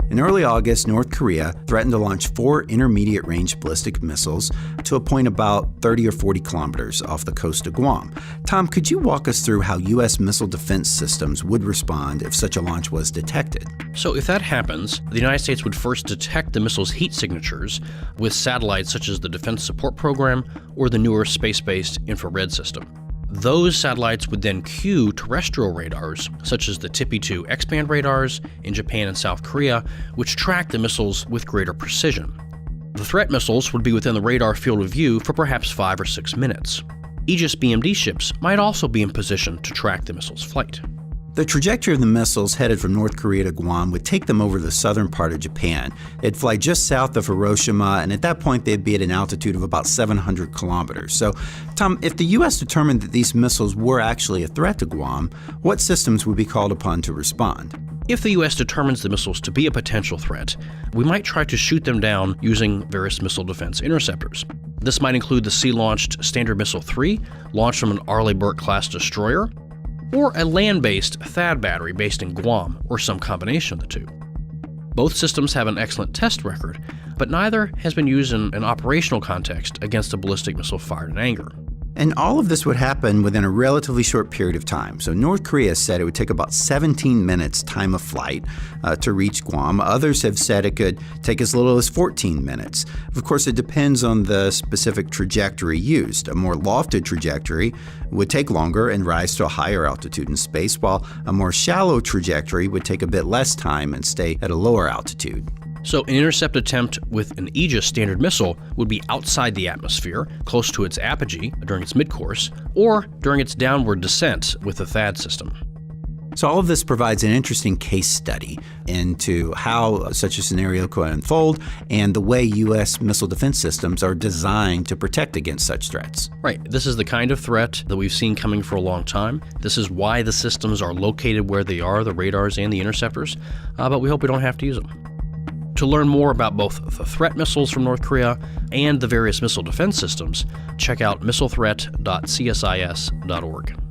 In early August, North Korea threatened to launch 4 intermediate-range ballistic missiles to a point about 30 or 40 kilometers off the coast of Guam. Tom, could you walk us through how U.S. missile defense systems would respond if such a launch was detected? So if that happens, the United States would first detect the missile's heat signatures with satellites such as the Defense Support Program or the newer space-based infrared system. Those satellites would then cue terrestrial radars, such as the TPY-2 X-band radars in Japan and South Korea, which track the missiles with greater precision. The threat missiles would be within the radar field of view for perhaps 5 or 6 minutes. Aegis BMD ships might also be in position to track the missile's flight. The trajectory of the missiles headed from North Korea to Guam would take them over the southern part of Japan. They'd fly just south of Hiroshima, and at that point they'd be at an altitude of about 700 kilometers. So, Tom, if the U.S. determined that these missiles were actually a threat to Guam, what systems would be called upon to respond? If the U.S. determines the missiles to be a potential threat, we might try to shoot them down using various missile defense interceptors. This might include the sea-launched Standard Missile-3, launched from an Arleigh Burke-class destroyer, or a land-based THAAD battery based in Guam, or some combination of the two. Both systems have an excellent test record, but neither has been used in an operational context against a ballistic missile fired in anger. And all of this would happen within a relatively short period of time. So North Korea said it would take about 17 minutes time of flight to reach Guam. Others have said it could take as little as 14 minutes. Of course, it depends on the specific trajectory used. A more lofted trajectory would take longer and rise to a higher altitude in space, while a more shallow trajectory would take a bit less time and stay at a lower altitude. So an intercept attempt with an Aegis Standard missile would be outside the atmosphere, close to its apogee during its midcourse, or during its downward descent with the THAAD system. So all of this provides an interesting case study into how such a scenario could unfold and the way U.S. missile defense systems are designed to protect against such threats. Right. This is the kind of threat that we've seen coming for a long time. This is why the systems are located where they are, the radars and the interceptors, but we hope we don't have to use them. To learn more about both the threat missiles from North Korea and the various missile defense systems, check out missilethreat.csis.org.